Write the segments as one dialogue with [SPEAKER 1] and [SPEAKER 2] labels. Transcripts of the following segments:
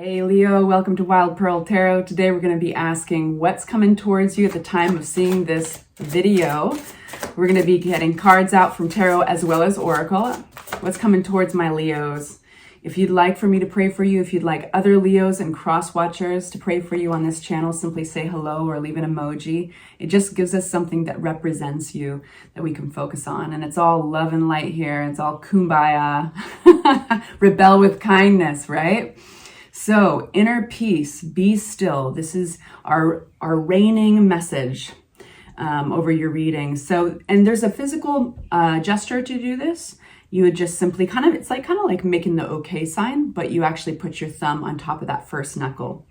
[SPEAKER 1] Hey Leo, welcome to Wild Pearl Tarot. Today we're going to be asking what's coming towards you at the time of seeing this video. We're going to be getting cards out from tarot as well as oracle. What's coming towards my Leos? If you'd like for me to pray for you, if you'd like other Leos and cross watchers to pray for you on this channel, simply say hello or leave an emoji. It just gives us something that represents you that we can focus on. And it's all love and light here. It's all kumbaya. Rebel with kindness, right? So, inner peace, be still. This is our reigning message over your reading. So, and there's a physical gesture to do this. You would just simply it's kind of like making the okay sign, but you actually put your thumb on top of that first knuckle.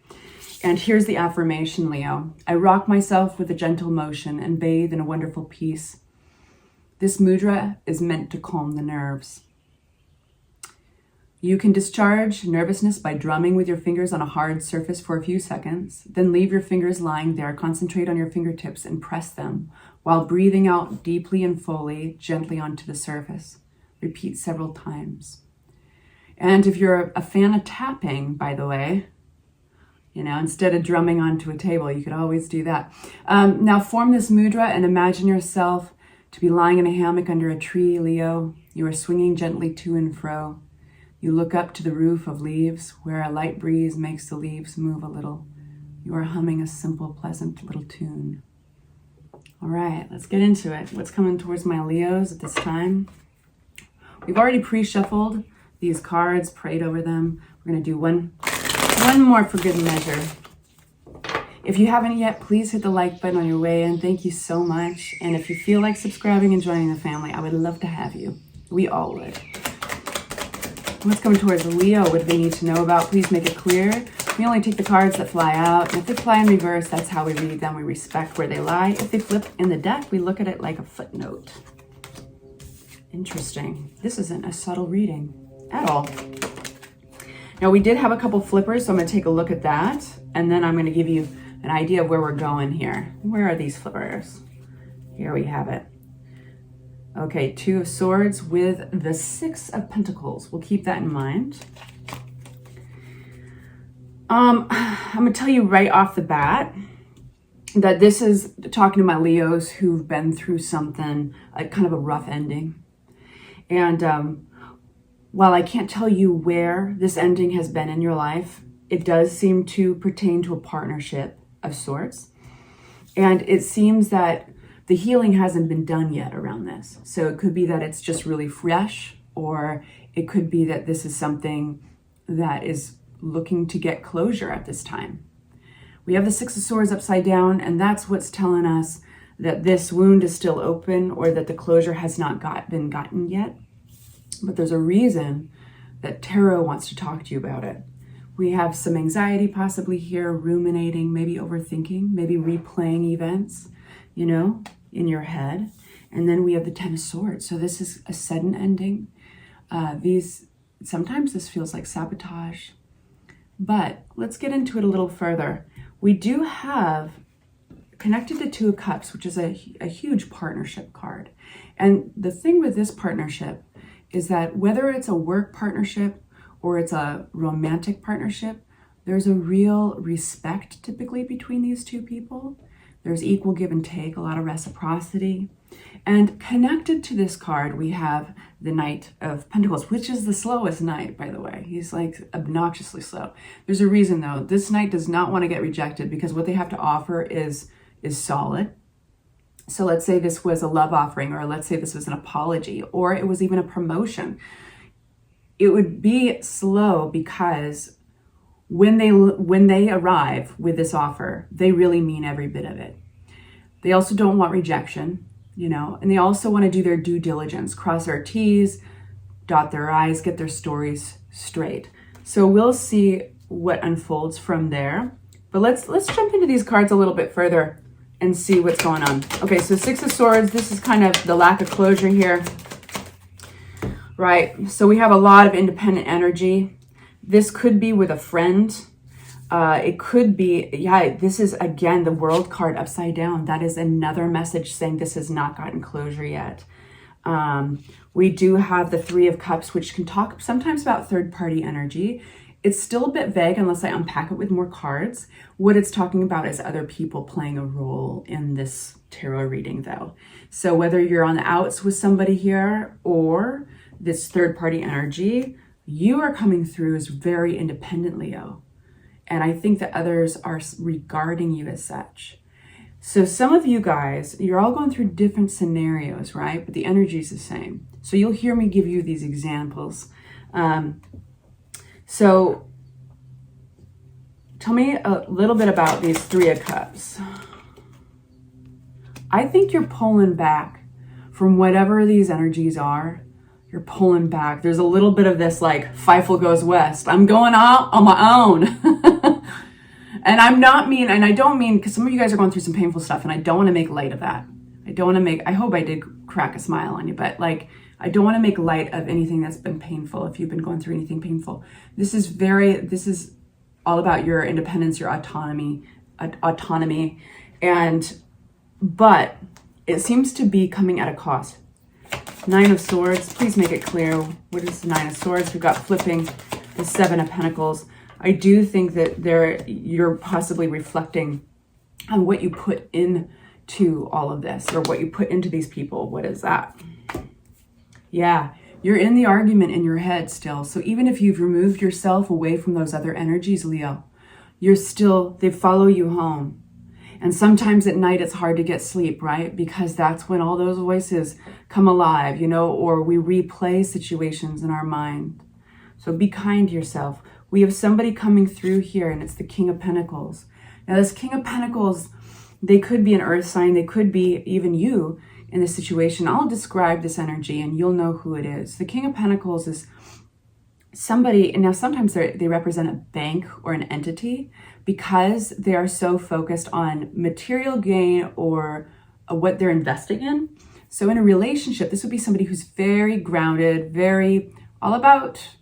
[SPEAKER 1] And here's the affirmation, Leo. I rock myself with a gentle motion and bathe in a wonderful peace. This mudra is meant to calm the nerves. You can discharge nervousness by drumming with your fingers on a hard surface for a few seconds, then leave your fingers lying there, concentrate on your fingertips and press them while breathing out deeply and fully, gently onto the surface. Repeat several times. And if you're a fan of tapping, by the way, instead of drumming onto a table, you could always do that. Now form this mudra and imagine yourself to be lying in a hammock under a tree, Leo. You are swinging gently to and fro. You look up to the roof of leaves where a light breeze makes the leaves move a little. You are humming a simple, pleasant little tune. All right, let's get into it. What's coming towards my Leos at this time? We've already pre-shuffled these cards, prayed over them. We're going to do one more for good measure. If you haven't yet, please hit the like button on your way in. Thank you so much. And if you feel like subscribing and joining the family, I would love to have you. We all would. What's coming towards Leo? What do they need to know about? Please make it clear. We only take the cards that fly out. And if they fly in reverse, that's how we read them. We respect where they lie. If they flip in the deck, we look at it like a footnote. Interesting. This isn't a subtle reading at all. Now, we did have a couple flippers, so I'm going to take a look at that. And then I'm going to give you an idea of where we're going here. Where are these flippers? Here we have it. Okay, Two of Swords with the Six of Pentacles. We'll keep that in mind. I'm going to tell you right off the bat that this is talking to my Leos who've been through something, kind of a rough ending. And while I can't tell you where this ending has been in your life, it does seem to pertain to a partnership of sorts. And it seems that the healing hasn't been done yet around this. So it could be that it's just really fresh, or it could be that this is something that is looking to get closure at this time. We have the Six of Swords upside down, and that's what's telling us that this wound is still open or that the closure has not been gotten yet. But there's a reason that tarot wants to talk to you about it. We have some anxiety possibly here, ruminating, maybe overthinking, maybe replaying events, in your head. And then we have the Ten of Swords. So this is a sudden ending. Sometimes this feels like sabotage. But let's get into it a little further. We do have connected to Two of Cups, which is a huge partnership card. And the thing with this partnership is that whether it's a work partnership or it's a romantic partnership, there's a real respect typically between these two people. There's equal give and take, a lot of reciprocity. And connected to this card, we have the Knight of Pentacles, which is the slowest knight, by the way. He's like obnoxiously slow. There's a reason though. This knight does not want to get rejected because what they have to offer is solid. So let's say this was a love offering, or let's say this was an apology, or it was even a promotion. It would be slow because when they arrive with this offer, they really mean every bit of it. They also don't want rejection, and they also want to do their due diligence, cross their T's, dot their I's, get their stories straight. So we'll see what unfolds from there. But let's jump into these cards a little bit further and see what's going on. Okay, so Six of Swords, this is kind of the lack of closure here. Right, so we have a lot of independent energy. This could be with a friend. It could be, this is, again, the World card upside down. That is another message saying this has not gotten closure yet. We do have the Three of Cups, which can talk sometimes about third-party energy. It's still a bit vague unless I unpack it with more cards. What it's talking about is other people playing a role in this tarot reading though. So whether you're on the outs with somebody here or this third party energy, you are coming through as very independent, Leo. And I think that others are regarding you as such. So some of you guys, you're all going through different scenarios, right? But the energy is the same. So you'll hear me give you these examples. So tell me a little bit about these Three of Cups. I think you're pulling back from whatever these energies are. You're pulling back. There's a little bit of this like, Feifel goes west. I'm going out on my own. And I'm not mean, and I don't mean, because some of you guys are going through some painful stuff, and I don't want to make light of that. I hope I did crack a smile on you, but like, I don't want to make light of anything that's been painful. If you've been going through anything painful, this is all about your independence, your autonomy, but it seems to be coming at a cost. Nine of Swords, please make it clear. What is the Nine of Swords? We've got flipping the Seven of Pentacles. I do think that you're possibly reflecting on what you put into all of this, or what you put into these people. What is that? Yeah, you're in the argument in your head still. So even if you've removed yourself away from those other energies, Leo, they follow you home. And sometimes at night it's hard to get sleep, right? Because that's when all those voices come alive, or we replay situations in our mind. So be kind to yourself. We have somebody coming through here, and it's the King of Pentacles. Now, this King of Pentacles, they could be an earth sign. They could be even you in this situation. I'll describe this energy, and you'll know who it is. The King of Pentacles is somebody, and now sometimes they represent a bank or an entity, because they are so focused on material gain or what they're investing in. So in a relationship, this would be somebody who's very grounded, very all about...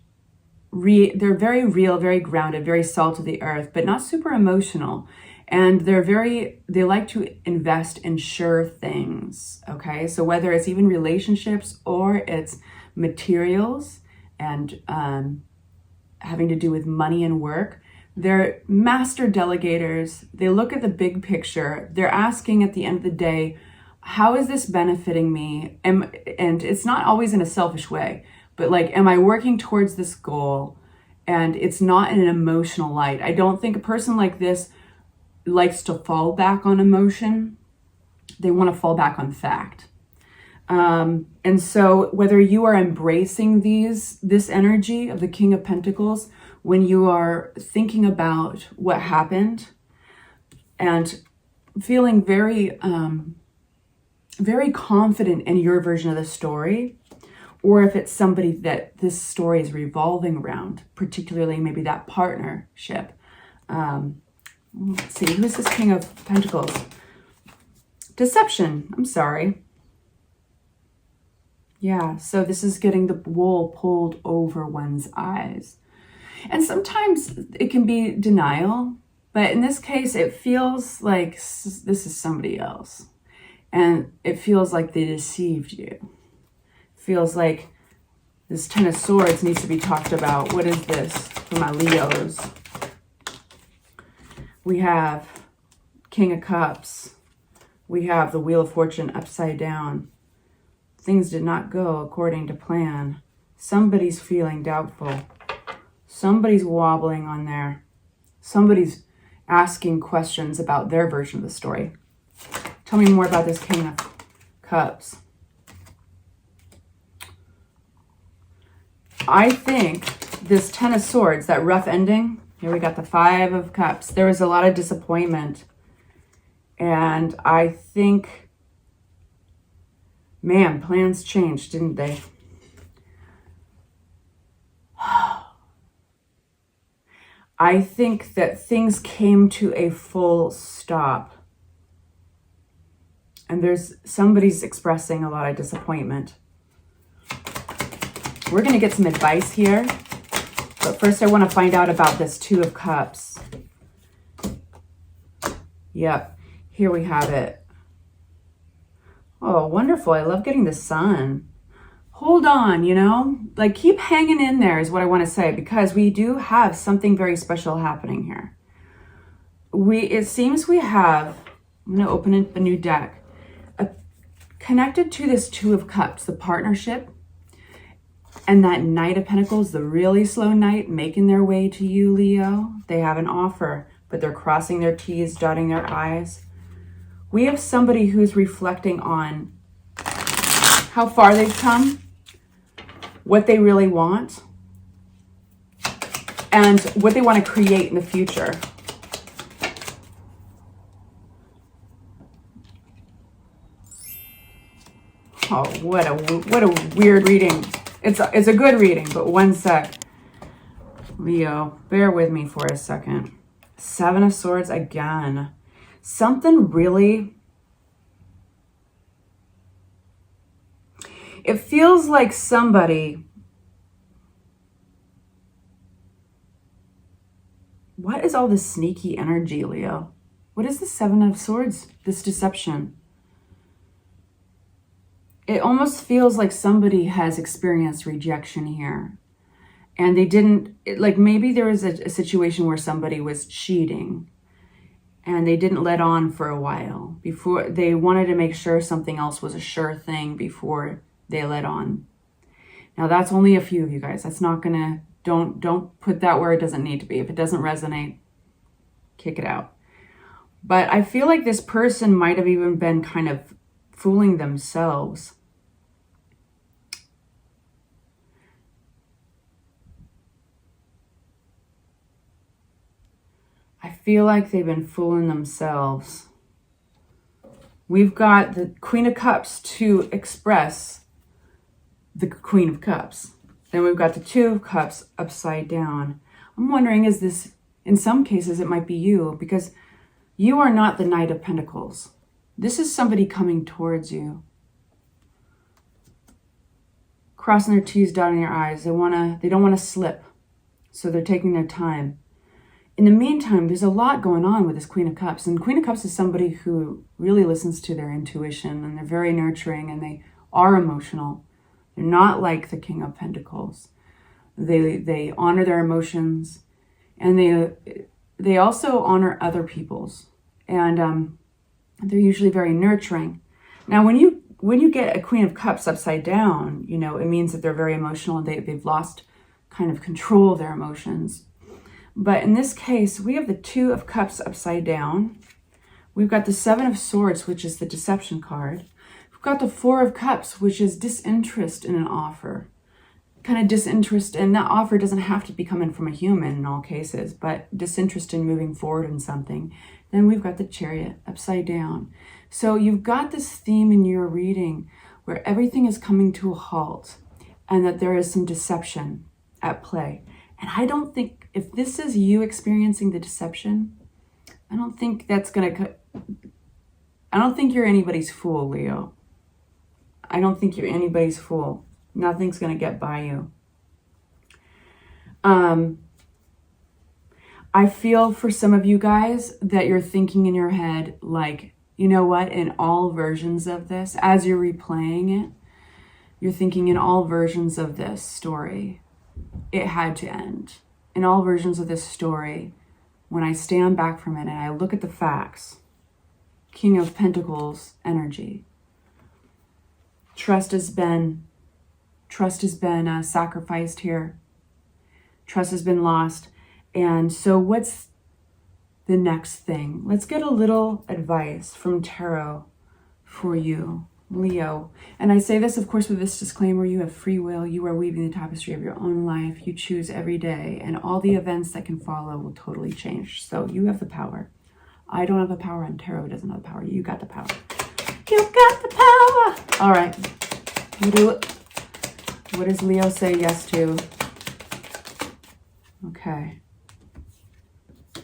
[SPEAKER 1] they're very real, very grounded, very salt of the earth, but not super emotional. And they like to invest in sure things, okay? So whether it's even relationships or it's materials and having to do with money and work, they're master delegators. They look at the big picture. They're asking at the end of the day, how is this benefiting me? And it's not always in a selfish way, but like, am I working towards this goal? And it's not in an emotional light. I don't think a person like this likes to fall back on emotion. They want to fall back on fact. And so whether you are embracing this energy of the King of Pentacles, when you are thinking about what happened and feeling very, very confident in your version of the story, or if it's somebody that this story is revolving around, particularly maybe that partnership. Let's see, who's this King of Pentacles? Deception, I'm sorry. Yeah, so this is getting the wool pulled over one's eyes. And sometimes it can be denial, but in this case, it feels like this is somebody else. And it feels like they deceived you. Feels like this Ten of Swords needs to be talked about. What is this for my Leos? We have King of Cups. We have the Wheel of Fortune upside down. Things did not go according to plan. Somebody's feeling doubtful. Somebody's wobbling on there. Somebody's asking questions about their version of the story. Tell me more about this King of Cups. I think this Ten of Swords, that rough ending, here we got the Five of Cups. There was a lot of disappointment. And I think, man, plans changed, didn't they? I think that things came to a full stop. And somebody's expressing a lot of disappointment. We're going to get some advice here. But first I want to find out about this Two of Cups. Yep, here we have it. Oh, wonderful. I love getting the Sun. hold on, you know, like keep hanging in there is what I want to say, because we do have something very special happening here. It seems we have, I'm going to open up a new deck, connected to this Two of Cups, the partnership, and that Knight of Pentacles, the really slow knight making their way to you, Leo. They have an offer, but they're crossing their T's, dotting their I's. We have somebody who's reflecting on how far they've come, what they really want, and what they want to create in the future. Oh, what a weird reading. It's a good reading, but one sec. Leo, bear with me for a second. Seven of Swords again. Something really... It feels like somebody... What is all this sneaky energy, Leo? What is the Seven of Swords? This deception. It almost feels like somebody has experienced rejection here. And they didn't, like maybe there was a situation where somebody was cheating and they didn't let on for a while. Before they wanted to make sure something else was a sure thing before they let on. Now that's only a few of you guys. That's not gonna, don't put that where it doesn't need to be. If it doesn't resonate, kick it out. But I feel like this person might have even been kind of fooling themselves. I feel like they've been fooling themselves. We've got the Queen of Cups to express the Queen of Cups. Then we've got the Two of Cups upside down. I'm wondering, is this, in some cases, it might be you, because you are not the Knight of Pentacles. This is somebody coming towards you. Crossing their T's, dotting their I's. They don't want to slip. So they're taking their time. In the meantime, there's a lot going on with this Queen of Cups. And Queen of Cups is somebody who really listens to their intuition, and they're very nurturing, and they are emotional. They're not like the King of Pentacles. They honor their emotions, and they also honor other people's. And they're usually very nurturing. Now, when you get a Queen of Cups upside down, you know, it means that they're very emotional and they've lost kind of control of their emotions. But in this case, we have the Two of Cups upside down. We've got the Seven of Swords, which is the deception card. We've got the Four of Cups, which is disinterest in an offer. Kind of disinterest, and that offer doesn't have to be coming from a human in all cases, but disinterest in moving forward in something. Then we've got the Chariot upside down. So you've got this theme in your reading where everything is coming to a halt and that there is some deception at play. And I don't think, if this is you experiencing the deception, I don't think you're anybody's fool, Leo. I don't think you're anybody's fool. Nothing's going to get by you. I feel for some of you guys that you're thinking in your head, like, you know what, in all versions of this, as you're replaying it, you're thinking in all versions of this story, it had to end. In all versions of this story, when I stand back from it and I look at the facts, King of Pentacles energy, trust has been sacrificed here. Trust has been lost. And so what's the next thing? Let's get a little advice from tarot for you, Leo. And I say this, of course, with this disclaimer: you have free will. You are weaving the tapestry of your own life. You choose every day, and all the events that can follow will totally change. So you have the power. I don't have the power, and tarot doesn't have the power. You got the power. You got the power. All right. What does Leo say yes to?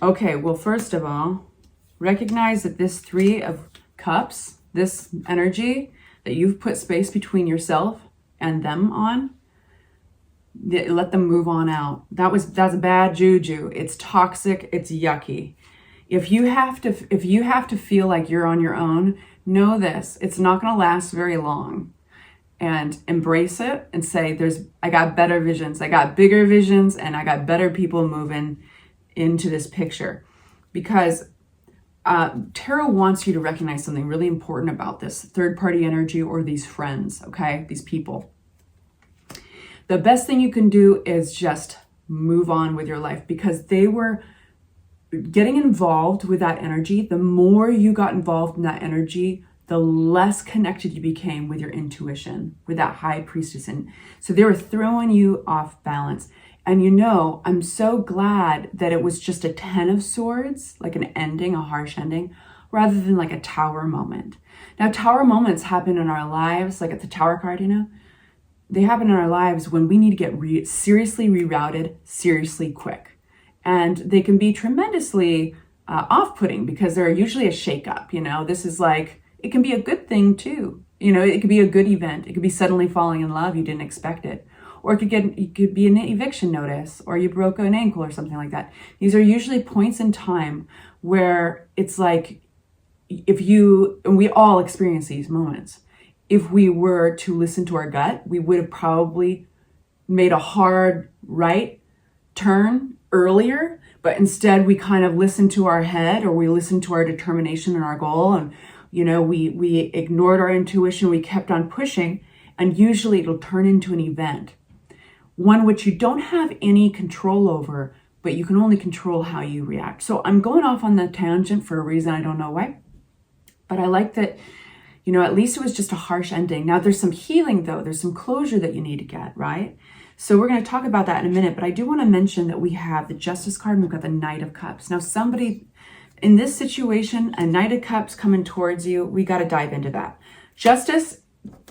[SPEAKER 1] Okay, well, first of all, recognize that this Three of Cups, this energy that you've put space between yourself and them on, let them move on out. That's bad juju. It's toxic. It's yucky. If you have to feel like you're on your own, know this: it's not going to last very long. and embrace it and say, I got better visions, I got bigger visions, and I got better people moving into this picture. Because tarot wants you to recognize something really important about this third-party energy or these friends, okay? These people. The best thing you can do is just move on with your life, because they were getting involved with that energy. The more you got involved in that energy, the less connected you became with your intuition, with that high priestess. And so they were throwing you off balance. And I'm so glad that it was just a 10 of swords, like an ending, a harsh ending, rather than like a tower moment. Now, tower moments happen in our lives, like at the tower card, they happen in our lives when we need to get seriously rerouted, seriously quick. And they can be tremendously off-putting, because they're usually a shake-up. This is like, it can be a good thing too. It could be a good event. It could be suddenly falling in love. You didn't expect it. Or it could be an eviction notice, or you broke an ankle or something like that. These are usually points in time where it's like, and we all experience these moments. If we were to listen to our gut, we would have probably made a hard right turn earlier, but instead we kind of listened to our head, or we listened to our determination and our goal, and we ignored our intuition. We kept on pushing, and usually it'll turn into an event, one which you don't have any control over, but you can only control how you react. So I'm going off on that tangent for a reason, I don't know why, but I like that. At least it was just a harsh ending. Now there's some healing though. There's some closure that you need to get, right? So we're going to talk about that in a minute, but I do want to mention that we have the Justice card and we've got the Knight of Cups. Now somebody in this situation, a Knight of Cups coming towards you, we got to dive into that. Justice,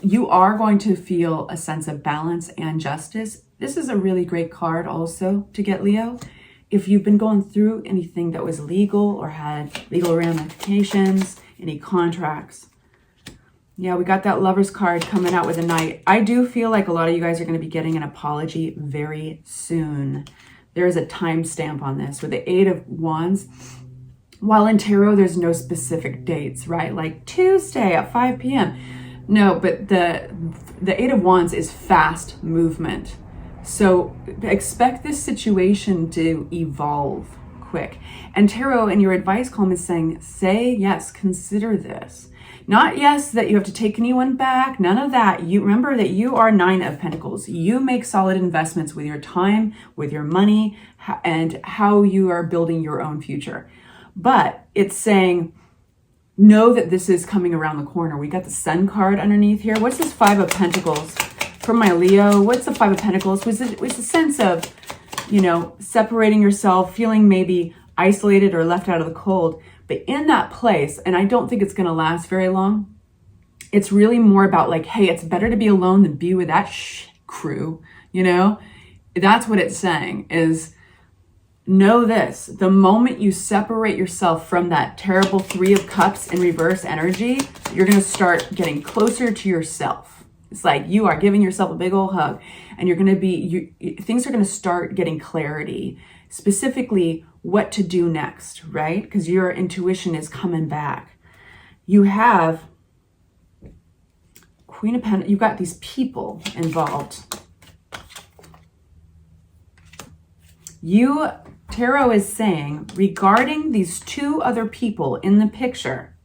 [SPEAKER 1] you are going to feel a sense of balance and justice. This is a really great card also to get, Leo. If you've been going through anything that was legal or had legal ramifications, any contracts. Yeah, we got that Lover's card coming out with a Knight. I do feel like a lot of you guys are going to be getting an apology very soon. There is a timestamp on this with the 8 of Wands. While in tarot, there's no specific dates, right? Like Tuesday at 5 p.m. No, but the 8 of Wands is fast movement. So expect this situation to evolve quick. And tarot in your advice column is saying, say yes, consider this. Not yes, that you have to take anyone back. None of that. You remember that you are 9 of Pentacles. You make solid investments with your time, with your money, and how you are building your own future. But it's saying, know that this is coming around the corner. We got the Sun card underneath here. What's this 5 of Pentacles from my Leo? What's the 5 of Pentacles? Was a sense of, separating yourself, feeling maybe isolated or left out of the cold. But in that place, and I don't think it's going to last very long, it's really more about like, hey, it's better to be alone than be with that crew, That's what it's saying is, know this, the moment you separate yourself from that terrible 3 of Cups in reverse energy, you're going to start getting closer to yourself. It's like you are giving yourself a big old hug, and you're going to be, things are going to start getting clarity, specifically what to do next, right? Because your intuition is coming back. You have Queen of Pentacles, you've got these people involved. Tarot is saying, regarding these 2 other people in the picture,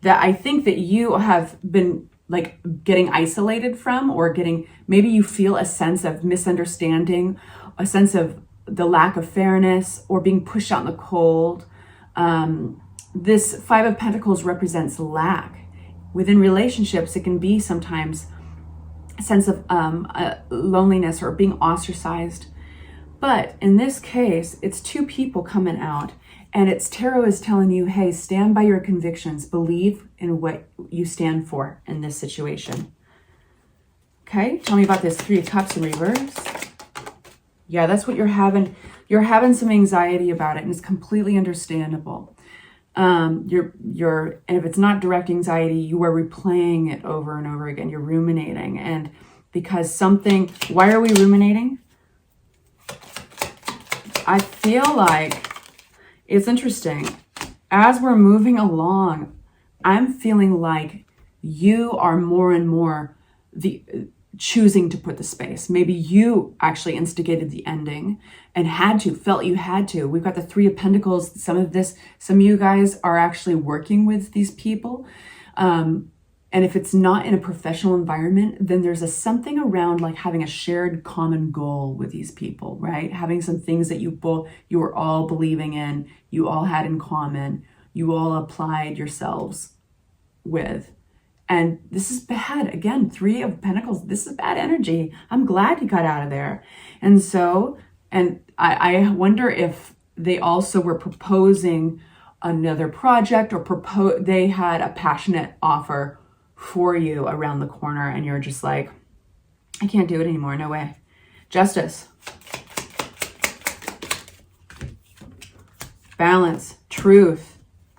[SPEAKER 1] that I think that you have been like getting isolated from, or maybe you feel a sense of misunderstanding, a sense of the lack of fairness, or being pushed out in the cold. This 5 of Pentacles represents lack. Within relationships, it can be sometimes a sense of loneliness or being ostracized. But in this case, it's 2 people coming out, and it's tarot is telling you, hey, stand by your convictions, believe in what you stand for in this situation. Okay, tell me about this 3 of Cups in reverse. Yeah, that's what you're having. You're having some anxiety about it, and it's completely understandable. And if it's not direct anxiety, you are replaying it over and over again. You're ruminating, and because why are we ruminating? I feel like it's interesting. As we're moving along, I'm feeling like you are more and more the choosing to put the space. Maybe you actually instigated the ending and felt you had to. We've got the Three of Pentacles. Some of you guys are actually working with these people. And if it's not in a professional environment, then there's something around like having a shared common goal with these people, right? Having some things that you were all believing in, you all had in common, you all applied yourselves with. And this is bad. Again, Three of Pentacles, this is bad energy. I'm glad you got out of there. And so, and I wonder if they also were proposing another project, or they had a passionate offer for you around the corner, and you're just like, I can't do it anymore. No way. Justice. Balance. Truth.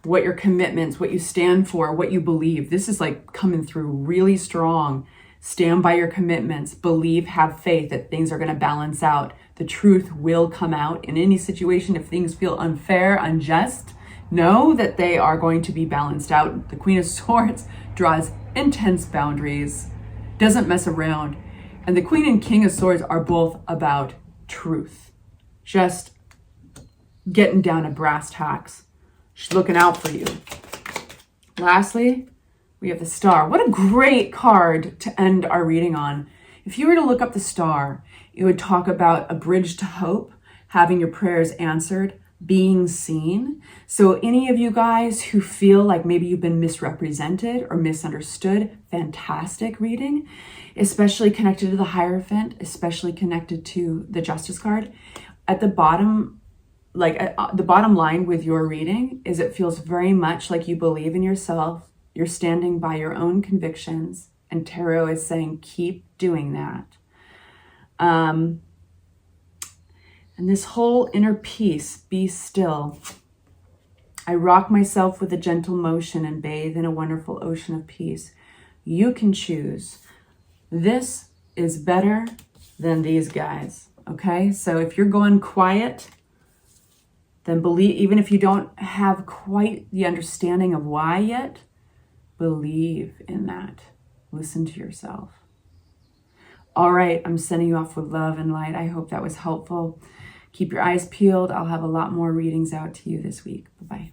[SPEAKER 1] What your commitments, what you stand for, what you believe. This is like coming through really strong. Stand by your commitments. Believe, have faith that things are going to balance out. The truth will come out in any situation. If things feel unfair, unjust, know that they are going to be balanced out. The Queen of Swords draws intense boundaries, doesn't mess around. And the Queen and King of Swords are both about truth. Just getting down to brass tacks. She's looking out for you. Lastly, we have the Star. What a great card to end our reading on. If you were to look up the Star, it would talk about a bridge to hope, having your prayers answered, being seen. So any of you guys who feel like maybe you've been misrepresented or misunderstood, fantastic reading, especially connected to the Hierophant, especially connected to the Justice card. At the bottom, the bottom line with your reading is it feels very much like you believe in yourself. You're standing by your own convictions, and Tarot is saying, keep doing that. And this whole inner peace, be still. I rock myself with a gentle motion and bathe in a wonderful ocean of peace. You can choose. This is better than these guys, okay? So if you're going quiet, then believe, even if you don't have quite the understanding of why yet, believe in that. Listen to yourself. All right, I'm sending you off with love and light. I hope that was helpful. Keep your eyes peeled. I'll have a lot more readings out to you this week. Bye-bye.